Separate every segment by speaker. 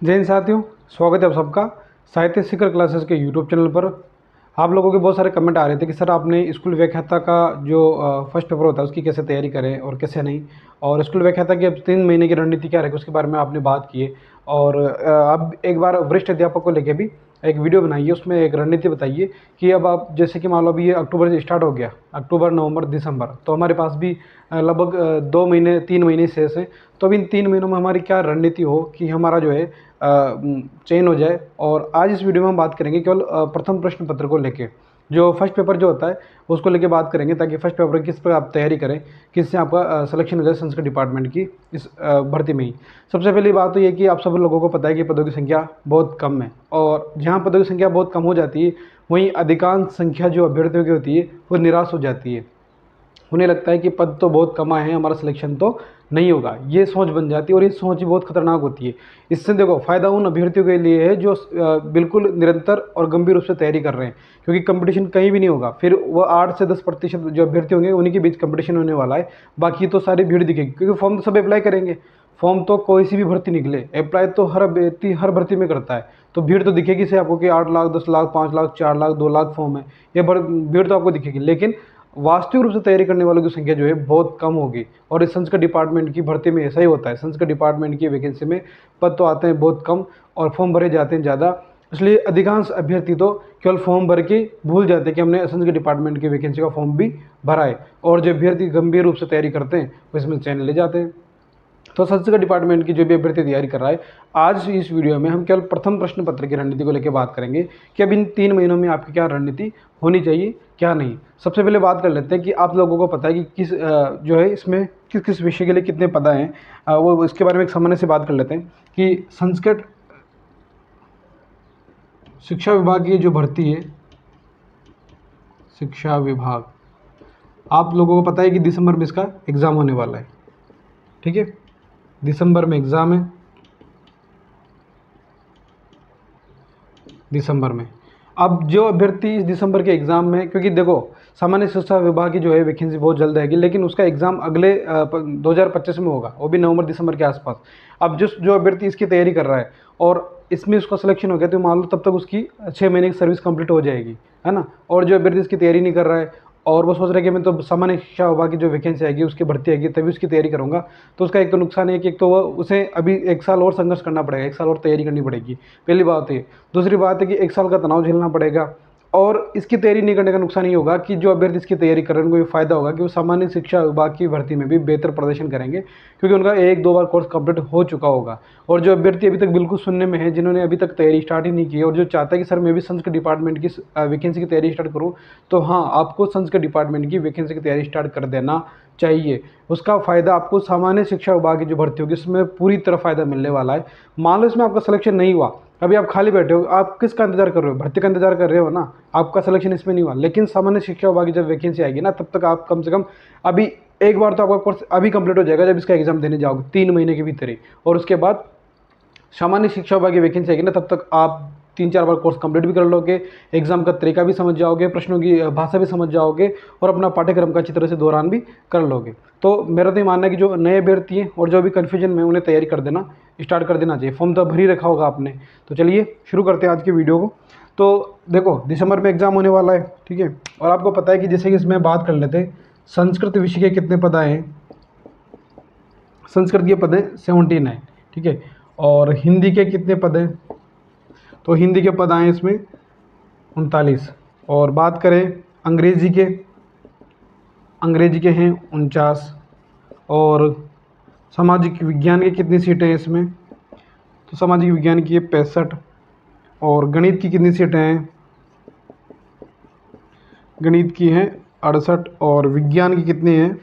Speaker 1: जय हिंद साथियों, स्वागत है आप सबका साहित्य शिखर क्लासेस के यूट्यूब चैनल पर। आप लोगों के बहुत सारे कमेंट आ रहे थे कि सर आपने स्कूल व्याख्याता का जो फर्स्ट पेपर होता है उसकी कैसे तैयारी करें और कैसे नहीं, और स्कूल व्याख्याता की अब 3 महीने की रणनीति क्या रहेगी उसके बारे में आपने बात की है। और अब एक बार वरिष्ठ अध्यापक को लेके भी एक वीडियो बनाइए, उसमें एक रणनीति बताइए कि अब आप जैसे कि मान लो अभी ये अक्टूबर से स्टार्ट हो गया, अक्टूबर नवंबर दिसंबर, तो हमारे पास भी लगभग 2 महीने 3 महीने शेष हैं। तो अब इन 3 महीनों में हमारी क्या रणनीति हो कि हमारा जो है चयन हो जाए। और आज इस वीडियो में हम बात करेंगे केवल प्रथम प्रश्न पत्र को लेके, जो फर्स्ट पेपर जो होता है उसको लेके बात करेंगे, ताकि फर्स्ट पेपर किस पर आप तैयारी करें, किससे आपका सिलेक्शन हो जाए संस्कृत डिपार्टमेंट की इस भर्ती में ही। सबसे पहली बात तो ये कि आप सब लोगों को पता है कि पदों की संख्या बहुत कम है, और जहाँ पदों की संख्या बहुत कम हो जाती है वहीं अधिकांश संख्या जो अभ्यर्थियों की होती है वो निराश हो जाती है। उन्हें लगता है कि पद तो बहुत कम आए हैं, हमारा सिलेक्शन तो नहीं होगा, ये सोच बन जाती है, और ये सोच ही बहुत खतरनाक होती है। इससे देखो फ़ायदा उन अभ्यर्थियों के लिए है जो बिल्कुल निरंतर और गंभीर रूप से तैयारी कर रहे हैं, क्योंकि कंपटीशन कहीं भी नहीं होगा। फिर वो 8 से 10% जो अभ्यर्थी होंगे उन्हीं के बीच कंपटीशन होने वाला है, बाकी तो सारी भीड़ दिखेगी, क्योंकि फॉर्म तो सब अप्लाई करेंगे। फॉर्म तो कोई सी भी भर्ती निकले, अप्लाई तो हर अभ्यर्थी हर भर्ती में करता है, तो भीड़ तो दिखेगी से आपको कि 8 लाख 10 लाख 5 लाख 4 लाख 2 लाख फॉर्म है, ये भीड़ तो आपको दिखेगी। लेकिन वास्तविक रूप से तैयारी करने वालों की संख्या जो है बहुत कम होगी, और इस संस्कृत डिपार्टमेंट की भर्ती में ऐसा ही होता है। संस्कृत डिपार्टमेंट की वैकेंसी में पद तो आते हैं बहुत कम और फॉर्म भरे जाते हैं ज़्यादा, इसलिए अधिकांश अभ्यर्थी तो केवल फॉर्म भर के भूल जाते हैं कि हमने संस्कृत डिपार्टमेंट की वैकेंसी का फॉर्म भी भरा है, और जो अभ्यर्थी गंभीर रूप से तैयारी करते हैं वो इसमें चयन ले जाते हैं। तो संस्कृत डिपार्टमेंट की जो भी अभ्यर्थी तैयारी कर रहा है, आज इस वीडियो में हम केवल प्रथम प्रश्न पत्र की रणनीति को लेकर बात करेंगे कि अब इन 3 महीनों में आपकी क्या रणनीति होनी चाहिए, क्या नहीं। सबसे पहले बात कर लेते हैं कि आप लोगों को पता है कि किस जो है इसमें किस किस विषय के लिए कितने पद हैं, वो इसके बारे में एक सामान्य से बात कर लेते हैं कि संस्कृत शिक्षा विभाग की जो भर्ती है, शिक्षा विभाग, आप लोगों को पता है कि दिसंबर में इसका एग्ज़ाम होने वाला है। ठीक है, दिसंबर में एग्ज़ाम है, दिसंबर में। अब जो अभ्यर्थी इस दिसंबर के एग्ज़ाम में, क्योंकि देखो सामान्य शिक्षा विभाग की जो है वैकेंसी बहुत जल्द आएगी, लेकिन उसका एग्ज़ाम अगले 2025 में होगा, वो भी नवंबर दिसंबर के आसपास। अब जो अभ्यर्थी इसकी तैयारी कर रहा है और इसमें उसका सिलेक्शन हो गया, तो मान लो तब तक उसकी 6 महीने की सर्विस कंप्लीट हो जाएगी, है ना। और जो अभ्यर्थी इसकी तैयारी नहीं कर रहा है और वो सोच रहा है कि मैं तो सामान्य शिक्षा विभाग की जो वैकेंसी आएगी उसकी भर्ती आएगी तभी उसकी तैयारी करूँगा, तो उसका एक तो नुकसान है कि एक तो वह उसे अभी 1 साल और संघर्ष करना पड़ेगा, 1 साल और तैयारी करनी पड़ेगी, पहली बात है। दूसरी बात है कि 1 साल का तनाव झेलना पड़ेगा, और इसकी तैयारी नहीं करने का नुकसान ये होगा कि जो अभ्यर्थी इसकी तैयारी कर रहे हैं उनको ये फायदा होगा कि वो सामान्य शिक्षा विभाग की भर्ती में भी बेहतर प्रदर्शन करेंगे, क्योंकि उनका 1-2 बार कोर्स कंप्लीट हो चुका होगा। और जो अभ्यर्थी अभी तक बिल्कुल शून्य में है, जिन्होंने अभी तक तैयारी स्टार्ट ही नहीं की, और जो चाहता है कि सर मैं भी संस्कृत डिपार्टमेंट की वैकेंसी की तैयारी स्टार्ट करूँ, तो हाँ, आपको संस्कृत डिपार्टमेंट की वैकेंसी की तैयारी स्टार्ट कर देना चाहिए। उसका फ़ायदा आपको सामान्य शिक्षा विभाग की जो भर्ती होगी उसमें पूरी तरह फ़ायदा मिलने वाला है। मान लो इसमें आपका सिलेक्शन नहीं हुआ, अभी आप खाली बैठे हो, आप किसका इंतजार कर रहे हो? भर्ती का इंतजार कर रहे हो ना, आपका सिलेक्शन इसमें नहीं हुआ। लेकिन सामान्य शिक्षा विभाग की जब वैकेंसी आएगी ना, तब तक आप कम से कम अभी एक बार तो आपका कोर्स अभी कंप्लीट हो जाएगा जब इसका एग्जाम देने जाओगे 3 महीने के भीतर ही, और उसके बाद सामान्य शिक्षा विभाग की वैकेंसी आएगी ना, तब तक आप 3-4 बार कोर्स कंप्लीट भी कर लोगे, एग्जाम का तरीका भी समझ जाओगे, प्रश्नों की भाषा भी समझ जाओगे, और अपना पाठ्यक्रम का अच्छी तरह से दौरान भी कर लोगे। तो मेरा तो ये मानना है कि जो नए अभ्यर्थी हैं और जो भी कन्फ्यूजन में, उन्हें तैयारी कर देना स्टार्ट कर देना चाहिए। फॉर्म तो भर ही रखा होगा आपने। तो चलिए शुरू करते हैं आज की वीडियो को। तो देखो दिसंबर में एग्ज़ाम होने वाला है, ठीक है, और आपको पता है कि जैसे कि इसमें बात कर लेते हैं, संस्कृत विषय के कितने पद आए हैं। संस्कृत के पद हैं 17 है, ठीक है, और हिंदी के कितने पद हैं, तो हिंदी के पद आए इसमें 39। और बात करें अंग्रेजी के, अंग्रेजी के हैं 49। और सामाजिक विज्ञान के कितनी सीटें हैं इसमें, तो सामाजिक विज्ञान की है 65। और गणित की कितनी सीटें हैं, गणित की हैं 68। और विज्ञान की कितनी हैं,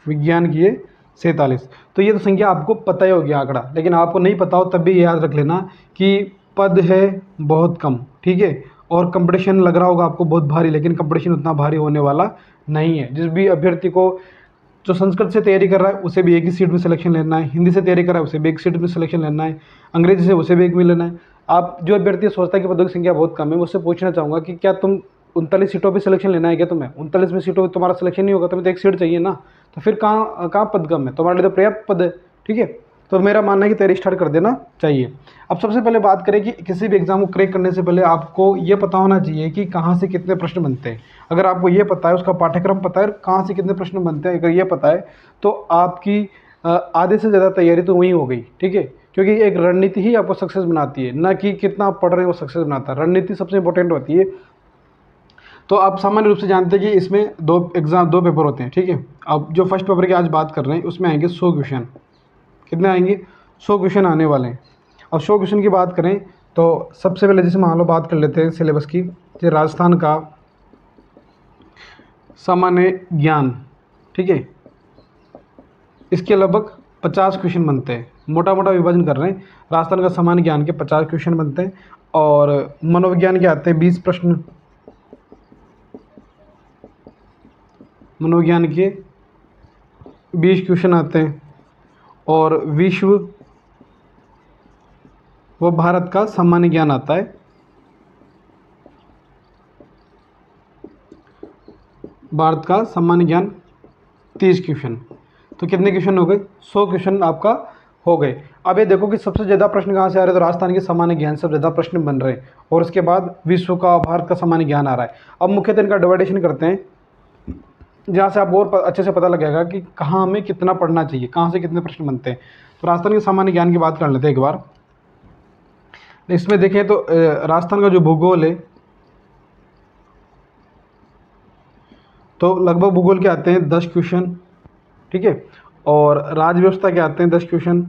Speaker 1: विज्ञान की है 47। तो ये तो संख्या आपको पता ही होगी आंकड़ा, लेकिन आपको नहीं पता हो तब भी याद रख लेना कि पद है बहुत कम, ठीक है। और कंपटीशन लग रहा होगा आपको बहुत भारी, लेकिन कंपटीशन उतना भारी होने वाला नहीं है। जिस भी अभ्यर्थी को जो संस्कृत से तैयारी कर रहा है उसे भी एक ही सीट में सिलेक्शन लेना है, हिंदी से तैयारी कर रहा है उसे भी एक सीट में सिलेक्शन लेना है, अंग्रेजी से उसे भी एक में लेना है। आप जो अभ्यर्थी सोचता है कि पदों की संख्या बहुत कम है, मुझसे पूछना चाहूँगा कि क्या तुम 39 सीटों पे सिलेक्शन लेना है क्या तुम्हें? 39 में सीटों पे तुम्हारा सिलेक्शन नहीं होगा, तुम्हें तो एक सीट चाहिए ना, तो फिर कहाँ कहाँ पद कम है? तुम्हारे लिए तो पर्याप्त पद है, ठीक है। तो मेरा मानना है कि तैयारी स्टार्ट कर देना चाहिए। अब सबसे पहले बात करें कि किसी भी एग्जाम को क्रैक करने से पहले आपको ये पता होना चाहिए कि कहाँ से कितने प्रश्न बनते हैं। अगर आपको ये पता है, उसका पाठ्यक्रम पता है, कहाँ से कितने प्रश्न बनते हैं, अगर ये पता है तो आपकी आधे से ज़्यादा तैयारी तो वहीं हो गई, ठीक है। क्योंकि एक रणनीति ही आपको सक्सेस बनाती है, ना कि कितना आप पढ़ रहे हैं वो सक्सेस बनाता है। रणनीति सबसे इंपॉर्टेंट होती है। तो आप सामान्य रूप से जानते हैं कि इसमें दो पेपर होते हैं, ठीक है। अब जो फर्स्ट पेपर की आज बात कर रहे हैं उसमें आएंगे 100 क्वेश्चन। कितने आएंगे? 100 क्वेश्चन आने वाले हैं। अब 100 क्वेश्चन की बात करें तो सबसे पहले जैसे मान लो बात कर लेते हैं सिलेबस की, जैसे राजस्थान का सामान्य ज्ञान, ठीक है, इसके लगभग 50 क्वेश्चन बनते हैं। मोटा मोटा विभाजन कर रहे हैं, राजस्थान का सामान्य ज्ञान के 50 क्वेश्चन बनते हैं और मनोविज्ञान के आते हैं 20 प्रश्न। मनोविज्ञान के 20 क्वेश्चन आते हैं और विश्व व भारत का सामान्य ज्ञान आता है। भारत का सामान्य ज्ञान 30 क्वेश्चन। तो कितने क्वेश्चन हो गए? 100 क्वेश्चन आपका हो गए। अब ये देखो कि सबसे ज़्यादा प्रश्न कहाँ से आ रहे हैं, तो राजस्थान के सामान्य ज्ञान से ज़्यादा प्रश्न बन रहे हैं और उसके बाद विश्व का, भारत का सामान्य ज्ञान आ रहा है। अब मुख्यतः इनका डिवाइडेशन करते हैं, जहाँ से आपको और अच्छे से पता लगेगा कि कहाँ हमें कितना पढ़ना चाहिए, कहाँ से कितने प्रश्न बनते हैं। तो राजस्थान के सामान्य ज्ञान की बात कर लेते हैं एक बार। इसमें देखें तो राजस्थान का जो भूगोल है, तो लगभग भूगोल के आते हैं 10 क्वेश्चन, ठीक है, और राज्य व्यवस्था के आते हैं 10 क्वेश्चन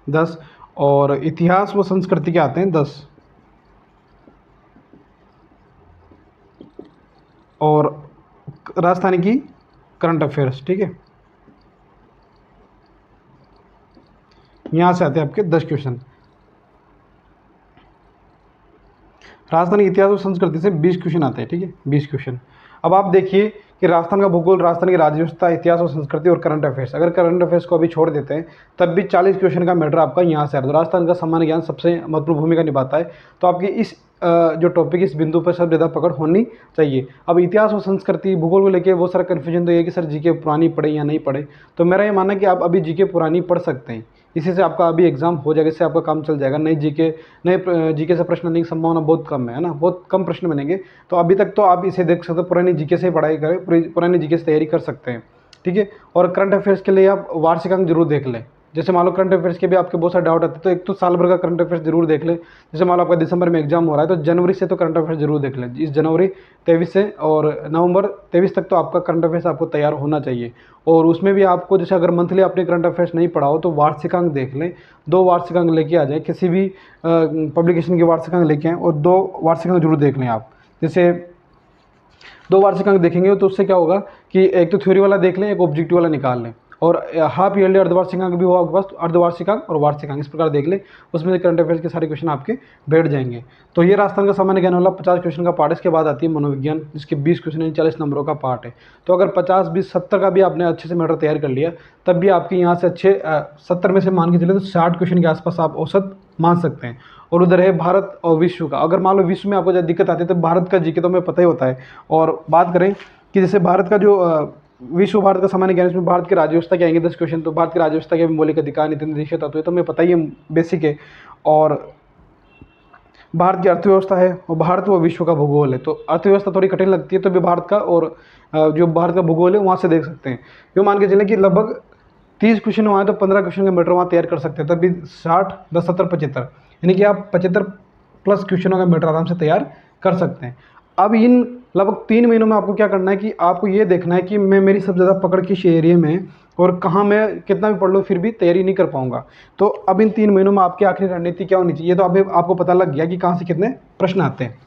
Speaker 1: 10, और इतिहास व संस्कृति के आते हैं 10, और राजस्थान की करंट अफेयर्स, ठीक है, यहाँ से आते हैं आपके 10 क्वेश्चन। राजस्थान के इतिहास और संस्कृति से 20 क्वेश्चन आते हैं, ठीक है, 20 क्वेश्चन। अब आप देखिए कि राजस्थान का भूगोल, राजस्थान की राज्य व्यवस्था, इतिहास और संस्कृति और करंट अफेयर्स, अगर करंट अफेयर्स को अभी छोड़ देते हैं तब भी 40 क्वेश्चन का मैटर आपका यहाँ से आ रहा है। तो राजस्थान का सामान्य ज्ञान सबसे महत्वपूर्ण भूमिका निभाता है। तो आपकी इस जो टॉपिक, इस बिंदु पर सब ज़्यादा पकड़ होनी चाहिए। अब इतिहास और संस्कृति, भूगोल को लेकर बहुत सारा कन्फ्यूजन तो ये कि सर जीके पुरानी पढ़े या नहीं पढ़े। तो मेरा ये मानना है कि आप अभी जीके पुरानी पढ़ सकते हैं, इसी से आपका अभी एग्जाम हो जाएगा, इससे आपका काम चल जाएगा। नए जीके से प्रश्न आने की संभावना बहुत कम है ना, बहुत कम प्रश्न बनेंगे। तो अभी तक तो आप इसे देख सकते हो, पुरानी जीके से पढ़ाई करें, पुरानी जीके से तैयारी कर सकते हैं, ठीक है। और करंट अफेयर्स के लिए आप वार्षिक अंक जरूर देख लें। जैसे मान लो करंट अफेयर्स के भी आपके बहुत सारे डाउट आते हैं, तो एक तो साल भर का करंट अफेयर्स जरूर देख लें। जैसे मान लो आपका दिसंबर में एग्जाम हो रहा है, तो जनवरी से तो करंट अफेयर्स जरूर देख लें। इस जनवरी 23 से और नवंबर 23 तक तो आपका करंट अफेयर्स आपको तैयार होना चाहिए। और उसमें भी आपको, जैसे अगर मंथली आपने करंट अफेयर्स नहीं पढ़ा हो तो वार्षिक अंक देख लें। 2 वार्षिक अंक लेके आ जाए, किसी भी पब्लिकेशन के वार्षिक अंक लेके आएँ और 2 वार्षिक अंक जरूर देख लें आप। जैसे 2 वार्षिक अंक देखेंगे तो उससे क्या होगा कि एक तो थ्योरी वाला देख लें, एक ऑब्जेक्टिव वाला निकाल लें, और हाफ ईयरली अर्धवार्षिक अंक भी हो आपके पास, तो अर्धवार्षिक अंक और वार्षिक अंक इस प्रकार देख ले, उसमें से करंट अफेयर्स के सारे क्वेश्चन आपके बैठ जाएंगे। तो ये राजस्थान का सामान्य ज्ञान वाला 50 क्वेश्चन का पार्ट। इसके बाद आती है मनोविज्ञान, जिसके 20 क्वेश्चन यानी 40 नंबरों का पार्ट है। तो अगर 50, 20, 70 का भी आपने अच्छे से मैटर तैयार कर लिया, तब भी आपके यहाँ से अच्छे 70 में से मान के चले तो 60 क्वेश्चन के आसपास आप औसत मान सकते हैं। और उधर है भारत और विश्व का। अगर मान लो विश्व में आपको ज़्यादा दिक्कत आती है तो भारत का जीके तो हमें पता ही होता है। और बात करें कि जैसे भारत का जो विश्व भारत का सामान्य ज्ञान, इसमें भारत की राज्य व्यवस्था के आएंगे 10 क्वेश्चन। तो भारत की राज्य व्यवस्था के मौलिक अधिकार, नीति निर्देश तत्व, तो हमें पता ही है, बेसिक है। और भारत की अर्थव्यवस्था है, और भारत व विश्व का भूगोल है। तो अर्थव्यवस्था थोड़ी कठिन लगती है, तो भी भारत का और जो भारत का भूगोल है वहाँ से देख सकते हैं। यूँ मान के चलें कि लगभग 30 क्वेश्चन वहाँ है, तो 15 क्वेश्चन का मैटर वहाँ तैयार कर सकते हैं। तभी 60, 10, 70, 75, यानी कि आप 75 प्लस क्वेश्चनों का मैटर आराम से तैयार कर सकते हैं। अब इन लगभग 3 महीनों में आपको क्या करना है कि आपको ये देखना है कि मैं, मेरी सबसे ज़्यादा पकड़ किस एरिया में, और कहाँ मैं कितना भी पढ़ लूँ फिर भी तैयारी नहीं कर पाऊंगा। तो अब इन 3 महीनों में आपकी आखिरी रणनीति क्या होनी चाहिए। तो अभी आपको पता लग गया कि कहाँ से कितने प्रश्न आते हैं।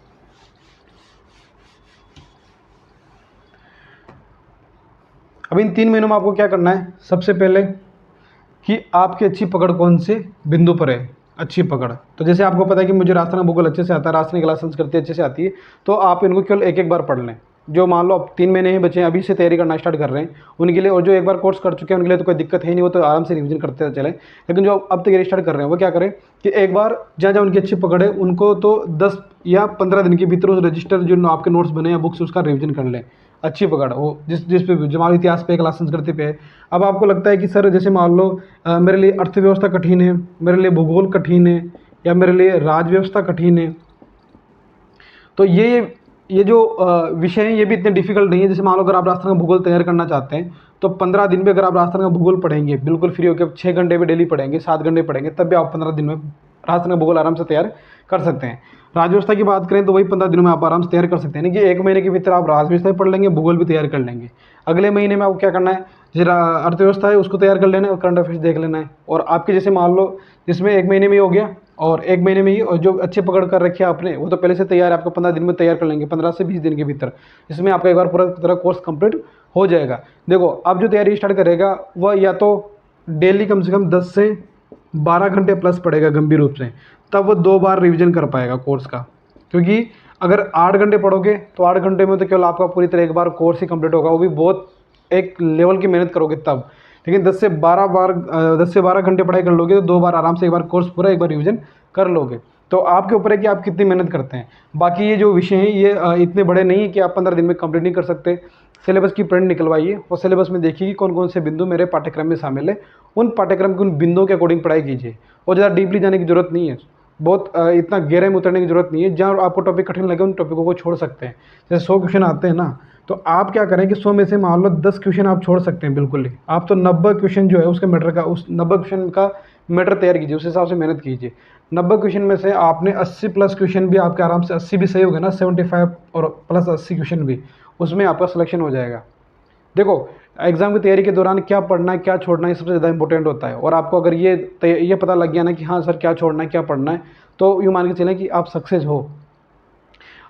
Speaker 1: अब इन 3 महीनों में आपको क्या करना है, सबसे पहले कि आपकी अच्छी पकड़ कौन से बिंदु पर है, अच्छी पकड़। तो जैसे आपको पता है कि मुझे राजस्थान भूगोल अच्छे से आता है, राजस्थान कला संस्कृति अच्छे से आती है, तो आप इनको केवल एक बार पढ़ लें। जो मान लो अब 3 महीने ही बचे हैं, अभी से तैयारी करना स्टार्ट कर रहे हैं उनके लिए, और जो एक बार कोर्स कर चुके हैं उनके लिए तो कोई दिक्कत है नहीं, वो तो आराम से रिवीजन करते चलें। लेकिन जो अब तैयारी स्टार्ट कर रहे हैं वो क्या करें कि एक बार जहाँ जहाँ उनकी अच्छी पकड़ है उनको तो 10 या 15 दिन के भीतर उस रजिस्टर जो आपके नोट्स बने या बुक्स उसका रिविजन कर लें। अच्छी पकड़ हो, जिस पे भी, हमारे इतिहास पे, कला संस्कृति पे है। अब आपको लगता है कि सर जैसे मान लो मेरे लिए अर्थव्यवस्था कठिन है, मेरे लिए भूगोल कठिन है, या मेरे लिए राजव्यवस्था कठिन है, तो ये जो विषय हैं ये भी इतने डिफिकल्ट नहीं है। जैसे मान लो अगर आप राजस्थान का भूगोल तैयार करना चाहते हैं तो 15 दिन में अगर आप राजस्थान का भूगोल पढ़ेंगे बिल्कुल फ्री होकर, 6 घंटे भी डेली पढ़ेंगे, 7 घंटे पढ़ेंगे, तब भी आप 15 दिन में राजस्थान का भूगोल आराम से तैयार कर सकते हैं। राजव्यवस्था की बात करें तो वही 15 दिनों में आप आराम से तैयार कर सकते हैं, यानी कि 1 महीने के भीतर आप राजव्यवस्था भी पढ़ लेंगे, भूगोल भी तैयार कर लेंगे। अगले महीने में आपको क्या करना है, जरा अर्थव्यवस्था है उसको तैयार कर लेना है और करंट अफेयर्स देख लेना है। और आपके जैसे मान लो जिसमें 1 महीने में ही हो गया, और 1 महीने में ही, और जो अच्छे पकड़ कर रखे आपने वो तो पहले से तैयार, आपको 15 दिन में तैयार कर लेंगे, 15 से 20 दिन के भीतर इसमें आपका एक बार पूरा तरह कोर्स कंप्लीट हो जाएगा। देखो अब जो तैयारी स्टार्ट करेगा वह या तो डेली कम से कम 10 से 12 घंटे प्लस पड़ेगा गंभीर रूप से, तब वो 2 बार रिविजन कर पाएगा कोर्स का। क्योंकि अगर 8 घंटे पढ़ोगे तो 8 घंटे में तो केवल आपका पूरी तरह एक बार कोर्स ही कंप्लीट होगा, वो भी बहुत एक लेवल की मेहनत करोगे तब। लेकिन 10 से 12 घंटे पढ़ाई कर लोगे तो 2 बार आराम से एक बार कोर्स पूरा, एक बार रिविजन कर लोगे। तो आपके ऊपर है कि आप कितनी मेहनत करते हैं। बाकी ये जो विषय हैं ये इतने बड़े नहीं है कि आप 15 दिन में कंप्लीट नहीं कर सकते। सिलेबस की प्रिंट निकलवाइए और सिलेबस में देखिए कि कौन कौन से बिंदु मेरे पाठ्यक्रम में शामिल है, उन पाठ्यक्रम के उन बिंदुओं के अकॉर्डिंग पढ़ाई कीजिए। और ज़्यादा डीपली जाने की जरूरत नहीं है, बहुत इतना गहरे में उतरने की जरूरत नहीं है। जहाँ आपको टॉपिक कठिन लगे उन टॉपिकों को छोड़ सकते हैं। जैसे 100 क्वेश्चन आते हैं ना, तो आप क्या करें कि 100 में से मान लो 10 क्वेश्चन आप छोड़ सकते हैं बिल्कुल ही। आप तो 90 क्वेश्चन जो है उसके मैटर का, उस 90 क्वेश्चन का मैटर तैयार कीजिए, उस हिसाब से मेहनत कीजिए। 90 क्वेश्चन में से आपने 80 प्लस क्वेश्चन भी आपके आराम से, 80 भी सही हो गए ना, 75 और प्लस 80 क्वेश्चन भी, उसमें आपका सिलेक्शन हो जाएगा। देखो एग्जाम की तैयारी के दौरान क्या पढ़ना है क्या छोड़ना है सबसे ज़्यादा इंपॉर्टेंट होता है। और आपको अगर ये पता लग गया ना कि हाँ सर क्या छोड़ना है क्या पढ़ना है, तो यूँ मान के चलें कि आप सक्सेस हो।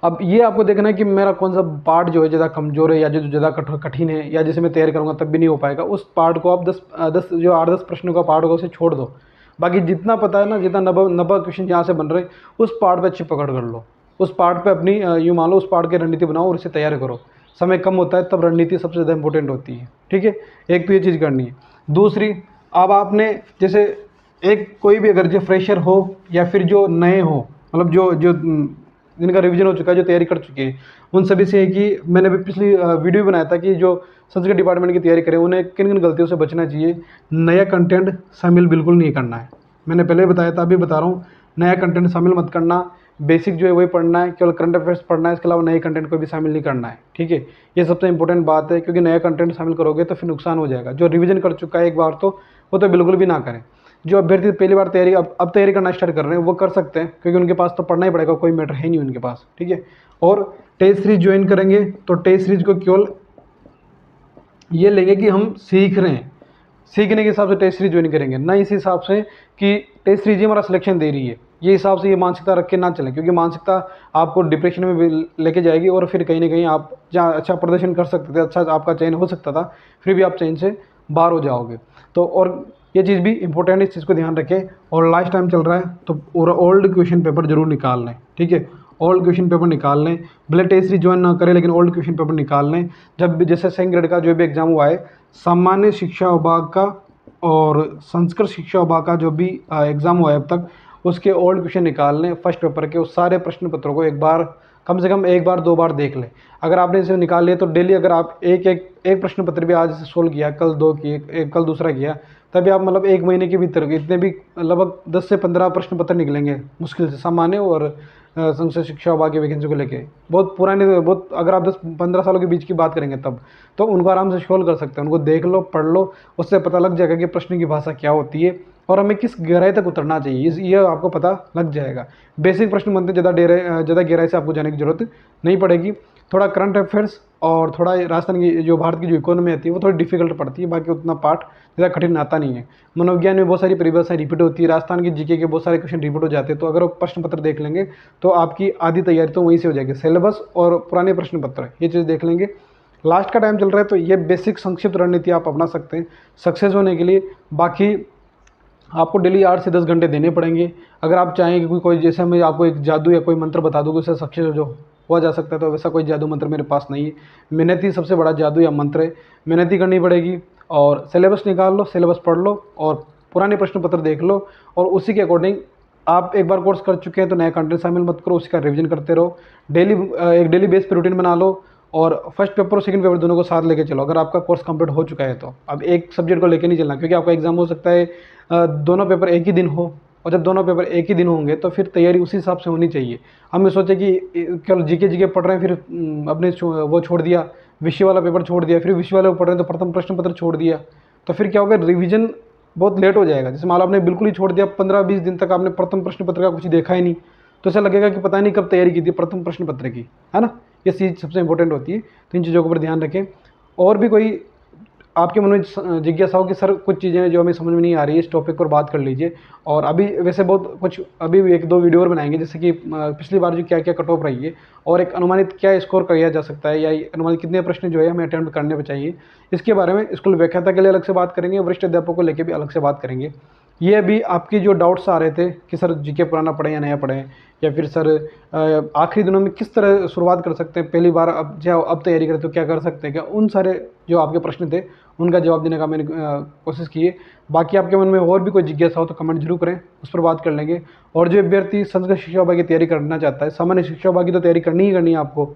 Speaker 1: अब ये आपको देखना है कि मेरा कौन सा पार्ट जो है ज़्यादा कमज़ोर है, या जो ज़्यादा कठिन है, या जिसे मैं तैयारी करूँगा तब भी नहीं हो पाएगा। उस पार्ट को आप 10 जो 8-10 प्रश्नों का पार्ट होगा उसे छोड़ दो। बाकी जितना पता है ना, जितना 90 क्वेश्चन यहाँ से बन रहे उस पार्ट पे अच्छी पकड़ कर लो। उस पार्ट पे अपनी यूँ मान लो उस पार्ट की रणनीति बनाओ और इसे तैयार करो। समय कम होता है तब रणनीति सबसे ज़्यादा इंपॉर्टेंट होती है। ठीक है, एक तो ये चीज़ करनी है। दूसरी, अब आपने जैसे एक कोई भी अगर जो फ्रेशर हो या फिर जो नए हो, मतलब जो जो जिनका रिवीजन हो चुका है, जो तैयारी कर चुके हैं, उन सभी से है कि मैंने अभी पिछली वीडियो बनाया था कि जो संस्कृत डिपार्टमेंट की तैयारी करें उन्हें किन किन गलतियों से बचना चाहिए। नया कंटेंट शामिल बिल्कुल नहीं करना है, मैंने पहले बताया था, अभी बता रहा हूँ, नया कंटेंट शामिल मत करना। बेसिक जो है वही पढ़ना है, केवल करंट अफेयर्स पढ़ना है, इसके अलावा नए कंटेंट को भी शामिल नहीं करना है। ठीक है, ये सबसे इंपॉर्टेंट बात है, क्योंकि नया कंटेंट शामिल करोगे तो फिर नुकसान हो जाएगा। जो रिवीजन कर चुका है एक बार तो वो तो बिल्कुल भी ना करें। जो अभ्यर्थी पहली बार तैयारी अब तैयारी करना स्टार्ट कर रहे हैं वो कर सकते हैं, क्योंकि उनके पास तो पढ़ना ही पड़ेगा, कोई मैटर है नहीं उनके पास। ठीक है, और टेस्ट सीरीज ज्वाइन करेंगे तो टेस्ट सीरीज को केवल ये लेंगे कि हम सीख रहे हैं, सीखने के हिसाब से टेस्ट सीरीज ज्वाइन करेंगे, ना इस हिसाब से कि टेस्ट सीरीज ही हमारा सिलेक्शन दे रही है। ये हिसाब से ये मानसिकता रख के ना चलें, क्योंकि मानसिकता आपको डिप्रेशन में भी लेके जाएगी और फिर कहीं ना कहीं आप जहाँ अच्छा प्रदर्शन कर सकते थे, अच्छा आपका चयन हो सकता था, फिर भी आप चयन से बाहर हो जाओगे। तो और ये चीज़ भी इंपॉर्टेंट है, इस चीज़ को ध्यान रखें। और लास्ट टाइम चल रहा है तो ओल्ड क्वेश्चन पेपर जरूर निकाल लें। ठीक है, ओल्ड क्वेश्चन पेपर निकाल लें, भले टेस्ट सीरीज ज्वाइन ना करें लेकिन ओल्ड क्वेश्चन पेपर निकाल लें। जब भी जैसे सेकंड ग्रेड का जो भी एग्जाम हुआ है, सामान्य शिक्षा विभाग का और संस्कृत शिक्षा विभाग का जो भी एग्ज़ाम हुआ है अब तक, उसके ओल्ड क्वेश्चन निकाल लें फर्स्ट पेपर के, उस सारे प्रश्न पत्रों को एक बार, कम से कम एक बार 2 बार देख लें। अगर आपने इसे निकाल लिया तो डेली अगर आप एक प्रश्न पत्र भी आज से सोल्व किया, कल 2 किए, कल दूसरा किया, तभी आप मतलब 1 महीने के भीतर इतने भी लगभग 10 से 15 प्रश्न पत्र निकलेंगे मुश्किल से, सामान्य और संस्कृत शिक्षा विभाग की वैकेंसी को लेके। बहुत पुराने, बहुत, अगर आप 10-15 सालों के बीच की बात करेंगे तब तो उनको आराम से सोल्व कर सकते हैं। उनको देख लो, पढ़ लो, उससे पता लग जाएगा कि प्रश्न की भाषा क्या होती है और हमें किस गहराई तक उतरना चाहिए, ये आपको पता लग जाएगा। बेसिक प्रश्न बनते, ज़्यादा गहराई से आपको जाने की जरूरत नहीं पड़ेगी। थोड़ा करंट अफेयर्स और थोड़ा राजस्थान की जो भारत की जो इकोनॉमी आती है वो थोड़ी डिफिकल्ट पड़ती है, बाकी उतना पार्ट ज़्यादा कठिन आता नहीं है। मनोविज्ञान में बहुत सारी परिभाषाएं रिपीट होती है, राजस्थान की जीके के बहुत सारे क्वेश्चन रिपीट हो जाते हैं। तो अगर वो प्रश्न पत्र देख लेंगे तो आपकी आधी तैयारी तो वहीं से हो जाएगी, सिलेबस और पुराने प्रश्न पत्र, ये चीज़ देख लेंगे। लास्ट का टाइम चल रहा है तो ये बेसिक संक्षिप्त रणनीति आप अपना सकते हैं सक्सेस होने के लिए। बाकी आपको डेली 8 से 10 घंटे देने पड़ेंगे। अगर आप चाहें कि कोई जैसे मैं आपको एक जादू या कोई मंत्र बता दूँ उससे सक्सेस जो हुआ जा सकता है, तो वैसा कोई जादू मंत्र मेरे पास नहीं है। मेहनत ही सबसे बड़ा जादू या मंत्र है, मेहनत ही करनी पड़ेगी। और सिलेबस निकाल लो, सिलेबस पढ़ लो और पुराने प्रश्न पत्र देख लो, और उसी के अकॉर्डिंग आप एक बार कोर्स कर चुके हैं तो नया कंटेंट शामिल मत करो, उसका रिवीजन करते रहो। एक डेली बेस पे रूटीन बना लो और फर्स्ट पेपर और सेकंड पेपर दोनों को साथ लेके चलो, अगर आपका कोर्स कंप्लीट हो चुका है तो। अब एक सब्जेक्ट को लेके नहीं चलना, क्योंकि आपका एग्जाम हो सकता है दोनों पेपर एक ही दिन हो, और जब दोनों पेपर एक ही दिन होंगे तो फिर तैयारी उसी हिसाब से होनी चाहिए। हम ये सोचे कि केवल जीके जीके पढ़ रहे हैं, फिर अपने वो छोड़ दिया, विषय वाला पेपर छोड़ दिया, फिर विषय वाले को पढ़ रहे हैं तो प्रथम प्रश्न पत्र छोड़ दिया, तो फिर क्या होगा, रिवीजन बहुत लेट हो जाएगा। जैसे मान लो आपने बिल्कुल ही छोड़ दिया, 15-20 दिन तक आपने प्रथम प्रश्न पत्र का कुछ देखा ही नहीं, तो ऐसा लगेगा कि पता नहीं कब तैयारी की थी प्रथम प्रश्न पत्र की, है ना। ये चीज़ सबसे इंपॉर्टेंट होती है, तो इन चीज़ों के ऊपर ध्यान रखें। और भी कोई आपके मन में जिज्ञासा हो कि सर कुछ चीज़ें जो हमें समझ में नहीं आ रही है, इस टॉपिक पर बात कर लीजिए। और अभी वैसे बहुत कुछ अभी भी 1-2 वीडियो और बनाएंगे, जैसे कि पिछली बार जो क्या क्या कट ऑफ रही है, और एक अनुमानित क्या स्कोर किया जा सकता है, या अनुमानित कितने प्रश्न जो है हमें अटेम्प्ट करने चाहिए, इसके बारे में स्कूल व्याख्याता के लिए अलग से बात करेंगे, वरिष्ठ अध्यापकों को लेकर भी अलग से बात करेंगे। ये अभी आपकी जो डाउट्स आ रहे थे कि सर जीके पुराना पढ़ें या नया पढ़ें, या फिर सर आखिरी दिनों में किस तरह शुरुआत कर सकते हैं, पहली बार अब तैयारी करें तो क्या कर सकते हैं, क्या उन सारे जो आपके प्रश्न थे उनका जवाब देने का मैंने कोशिश की है। बाकी आपके मन में और भी कोई जिज्ञासा हो तो कमेंट जरूर करें, उस पर बात कर लेंगे। और जो अभ्यर्थी संस्कृत शिक्षा विभाग की तैयारी करना चाहता है, सामान्य शिक्षा विभाग की तो तैयारी करनी ही करनी है आपको,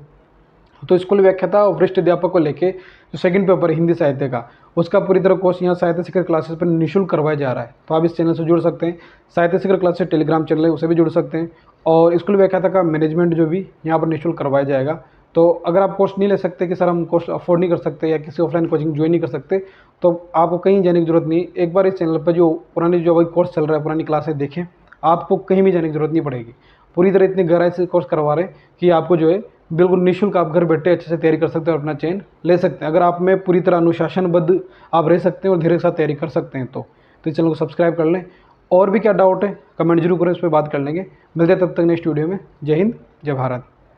Speaker 1: तो स्कूल व्याख्याता और वरिष्ठ अध्यापक को लेके जो सेकंड पेपर है हिंदी साहित्य का, उसका पूरी तरह कोर्स यहाँ साहित्य शिखर क्लासेस पर निःशुल्क करवाया जा रहा है। तो आप इस चैनल से जुड़ सकते हैं, साहित्य शिखर क्लास से टेलीग्राम चैनल है उसे भी जुड़ सकते हैं। और स्कूल व्याख्याता का मैनेजमेंट जो भी यहाँ पर निःशुल्क करवाया जाएगा। तो अगर आप कोर्स नहीं ले सकते कि सर हम कोर्स अफोर्ड नहीं कर सकते या किसी ऑफलाइन कोचिंग ज्वाइन नहीं कर सकते, तो आपको कहीं जाने की जरूरत नहीं। एक बार इस चैनल पर जो पुरानी जो अभी कोर्स चल रहा है, पुरानी क्लासेस देखें, आपको कहीं भी जाने की जरूरत नहीं पड़ेगी। पूरी तरह इतनी गहराई से कोर्स करवा रहे हैं कि आपको जो है बिल्कुल निःशुल्क आप घर बैठे अच्छे से तैयारी कर सकते हैं और अपना चयन ले सकते हैं। अगर आप में पूरी तरह अनुशासनबद्ध आप रह सकते हैं और धीरे के साथ तैयारी कर सकते हैं, तो इस चैनल को सब्सक्राइब कर लें। और भी क्या डाउट है कमेंट जरूर करें, उस पर बात कर लेंगे। मिलते हैं तब तक नेक्स्ट वीडियो में। जय हिंद, जय भारत।